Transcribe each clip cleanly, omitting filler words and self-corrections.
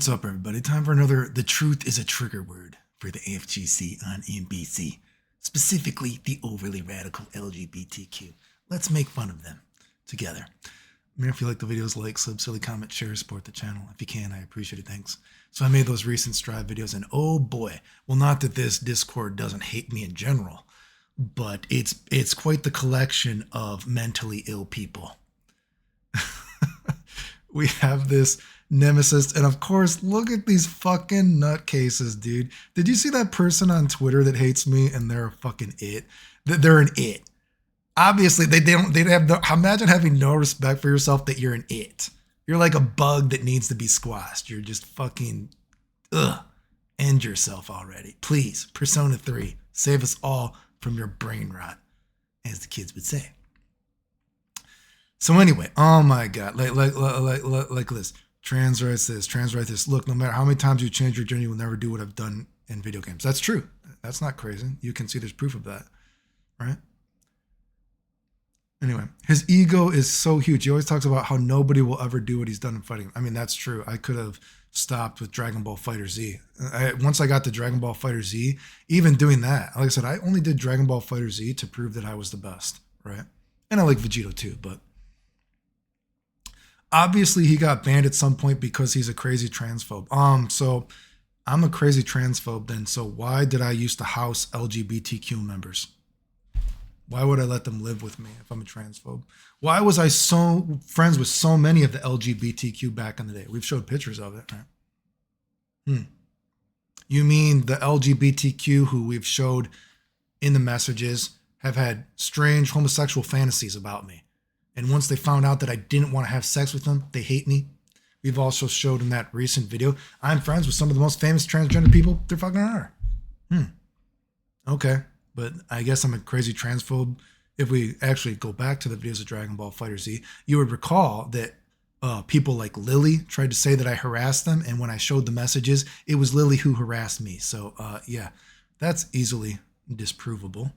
What's up, everybody? Time for another The Truth is a Trigger Word for the AFGC on NBC. Specifically, the overly radical LGBTQ. Let's make fun of them together. If you like the videos, like, sub, silly, comment, share, support the channel. If you can, I appreciate it. Thanks. So I made those recent Strive videos, and oh boy, well, not that this Discord doesn't hate me in general, but it's quite the collection of mentally ill people. We have this nemesis, and of course, look at these fucking nutcases, dude. Did you see that person on Twitter that hates me and they're a fucking it? They're an it. Obviously, they have no, imagine having no respect for yourself that you're an it. You're like a bug that needs to be squashed. You're just fucking, end yourself already. Please, Persona 3, save us all from your brain rot, as the kids would say. So anyway, oh my God, like this. Trans rights this, trans rights this. Look, no matter how many times you change your gender, you will never do what I've done in video games. That's true. That's not crazy. You can see there's proof of that, right? Anyway, his ego is so huge. He always talks about how nobody will ever do what he's done in fighting. I mean, that's true. I could have stopped with Dragon Ball FighterZ. Once I got to Dragon Ball FighterZ, even doing that, like I said, I only did Dragon Ball FighterZ to prove that I was the best, right? And I like Vegito too, but obviously he got banned at some point because he's a crazy transphobe. So I'm a crazy transphobe then. So why did I used to house LGBTQ members? Why would I let them live with me if I'm a transphobe? Why was I so friends with so many of the LGBTQ back in the day? We've showed pictures of it, right? You mean the LGBTQ who we've showed in the messages have had strange homosexual fantasies about me. And once they found out that I didn't want to have sex with them, they hate me. We've also showed in that recent video, I'm friends with some of the most famous transgender people there fucking are. Okay. But I guess I'm a crazy transphobe. If we actually go back to the videos of Dragon Ball FighterZ, you would recall that people like Lily tried to say that I harassed them. And when I showed the messages, it was Lily who harassed me. So yeah, that's easily disprovable.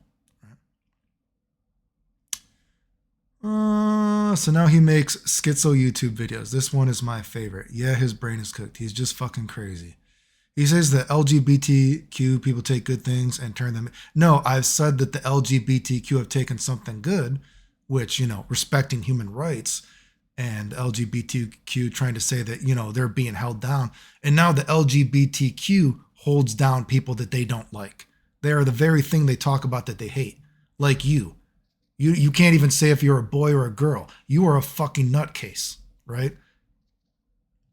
So now he makes schizo YouTube videos. This one is my favorite. Yeah, his brain is cooked. He's just fucking crazy. He says that LGBTQ people take good things and turn them. No, I've said that the LGBTQ have taken something good, which, you know, respecting human rights, and LGBTQ trying to say that, you know, they're being held down. And now the LGBTQ holds down people that they don't like. They are the very thing they talk about that they hate, like you. You can't even say if you're a boy or a girl. You are a fucking nutcase, right?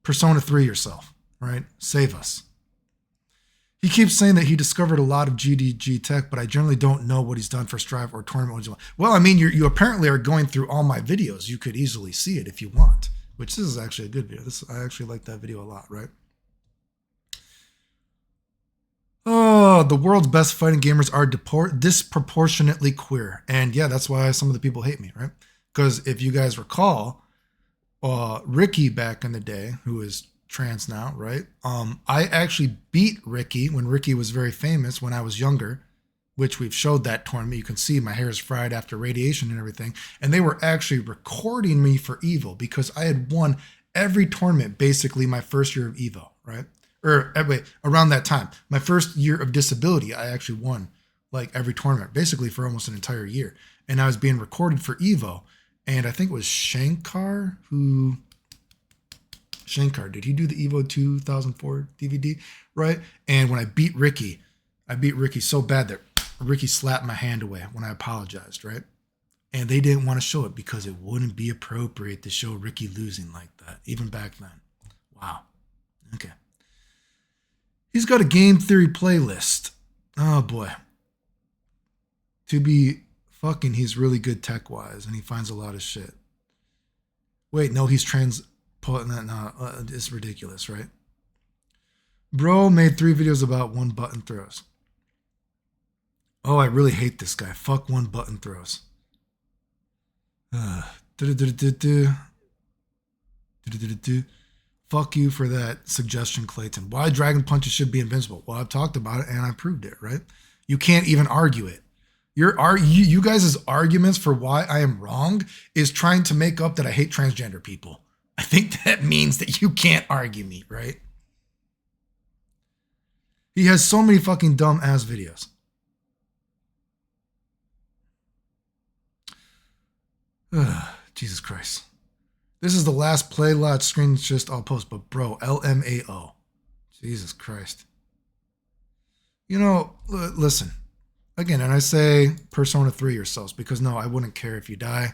Persona 3 yourself, right? Save us. He keeps saying that he discovered a lot of GDG tech, but I generally don't know what he's done for Strive or tournament. Well, I mean, you apparently are going through all my videos. You could easily see it if you want, which this is actually a good video. I actually like that video a lot, right? Oh, the world's best fighting gamers are disproportionately queer. And yeah, that's why some of the people hate me, right? Because if you guys recall, Ricky back in the day, who is trans now, right? I actually beat Ricky when Ricky was very famous when I was younger, which we've showed that tournament. You can see my hair is fried after radiation and everything. And they were actually recording me for Evo because I had won every tournament basically my first year of Evo, right? Or wait, around that time, my first year of disability, I actually won like every tournament, basically for almost an entire year. And I was being recorded for Evo. And I think it was Shankar, did he do the Evo 2004 DVD? Right? And when I beat Ricky so bad that Ricky slapped my hand away when I apologized, right? And they didn't want to show it because it wouldn't be appropriate to show Ricky losing like that, even back then. Wow. Okay. He's got a game theory playlist. Oh boy. To be fucking, he's really good tech-wise, and he finds a lot of shit. Wait, no, he's it's ridiculous, right? Bro made 3 videos about one button throws. Oh, I really hate this guy. Fuck one button throws. Fuck you for that suggestion, Clayton. Why Dragon Punches should be invincible? Well, I've talked about it and I proved it, right? You can't even argue it. You guys' arguments for why I am wrong is trying to make up that I hate transgender people. I think that means that you can't argue me, right? He has so many fucking dumb ass videos. Ugh, Jesus Christ. This is the last play lot screen just I'll post, but bro, LMAO. Jesus Christ. You know, listen. Again, and I say Persona 3 yourselves because no, I wouldn't care if you die. I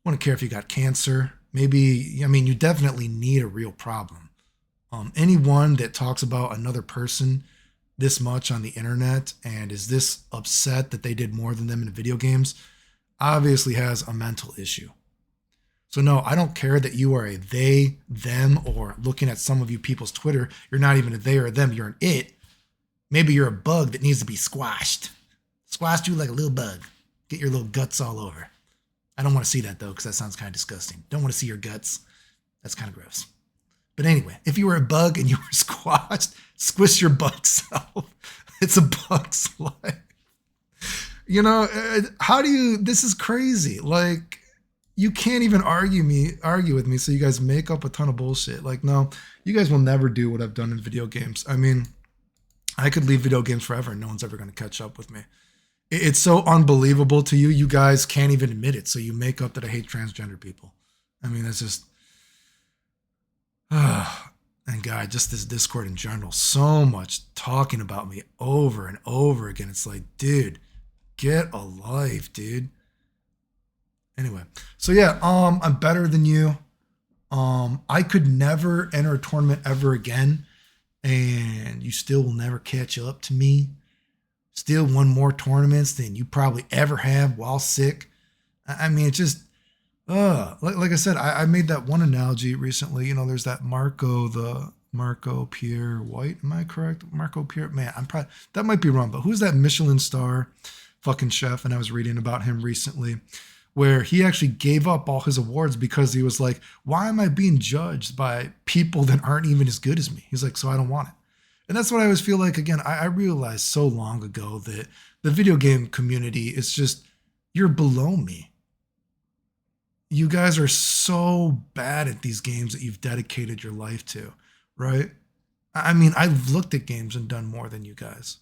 wouldn't care if you got cancer. Maybe, I mean, you definitely need a real problem. Anyone that talks about another person this much on the internet and is this upset that they did more than them in video games obviously has a mental issue. So no, I don't care that you are a they, them, or looking at some of you people's Twitter, you're not even a they or a them, you're an it. Maybe you're a bug that needs to be squashed. Squashed you like a little bug. Get your little guts all over. I don't want to see that though, because that sounds kind of disgusting. Don't want to see your guts. That's kind of gross. But anyway, if you were a bug and you were squashed, squish your bug self. It's a bug's life. You know, how do you, this is crazy. Like, you can't even argue with me, so you guys make up a ton of bullshit. Like, no, you guys will never do what I've done in video games. I mean, I could leave video games forever and no one's ever going to catch up with me. It's so unbelievable to you. You guys can't even admit it. So you make up that I hate transgender people. I mean, that's just, and God, just this Discord in general, so much talking about me over and over again. It's like, dude, get a life, dude. Anyway, so yeah, I'm better than you. I could never enter a tournament ever again, and you still will never catch up to me. Still won more tournaments than you probably ever have while sick. I mean, it's just, like I said, I made that one analogy recently. You know, there's that Marco Pierre White. Am I correct? Marco Pierre, man, that might be wrong, but who's that Michelin star fucking chef? And I was reading about him recently, where he actually gave up all his awards because he was like, why am I being judged by people that aren't even as good as me? He's like, so I don't want it. And that's what I always feel like. Again, I realized so long ago that the video game community is just, you're below me. You guys are so bad at these games that you've dedicated your life to, right? I mean, I've looked at games and done more than you guys.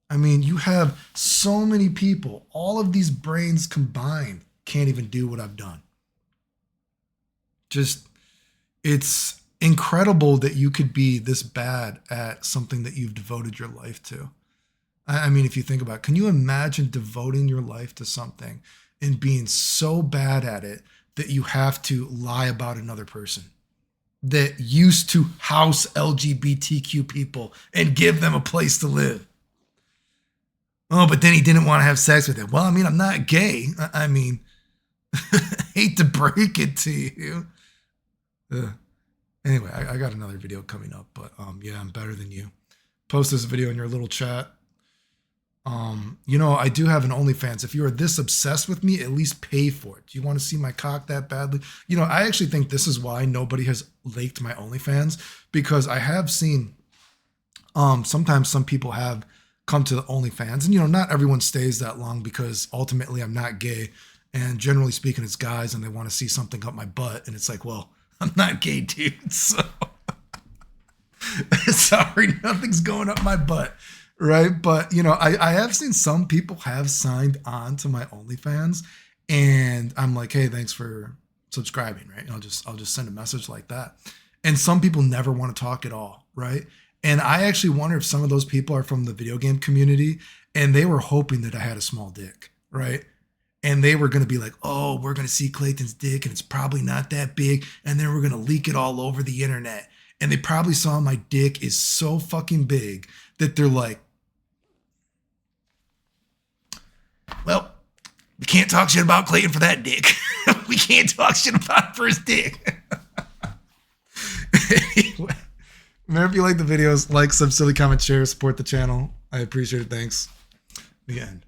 I mean, you have so many people, all of these brains combined can't even do what I've done. Just, it's incredible that you could be this bad at something that you've devoted your life to. I mean, if you think about it, can you imagine devoting your life to something and being so bad at it that you have to lie about another person that used to house LGBTQ people and give them a place to live? Oh, but then he didn't want to have sex with it. Well, I mean, I'm not gay. I mean, hate to break it to you. Anyway, I got another video coming up, but yeah, I'm better than you. Post this video in your little chat. You know, I do have an OnlyFans. If you are this obsessed with me, at least pay for it. Do you want to see my cock that badly? You know, I actually think this is why nobody has liked my OnlyFans, because I have seen sometimes some people have come to the OnlyFans, and you know, not everyone stays that long because ultimately I'm not gay, and generally speaking, it's guys and they want to see something up my butt, and it's like, well, I'm not gay, dude. So sorry, nothing's going up my butt, right? But you know, I have seen some people have signed on to my OnlyFans, and I'm like, hey, thanks for subscribing, right? I'll just send a message like that, and some people never want to talk at all, right? And I actually wonder if some of those people are from the video game community and they were hoping that I had a small dick, right? And they were going to be like, oh, we're going to see Clayton's dick and it's probably not that big. And then we're going to leak it all over the internet. And they probably saw my dick is so fucking big that they're like, well, we can't talk shit about Clayton for that dick. We can't talk shit about him for his dick. Anyway. Remember, if you like the videos, like, sub, silly, comment, share, support the channel. I appreciate it. Thanks. The end.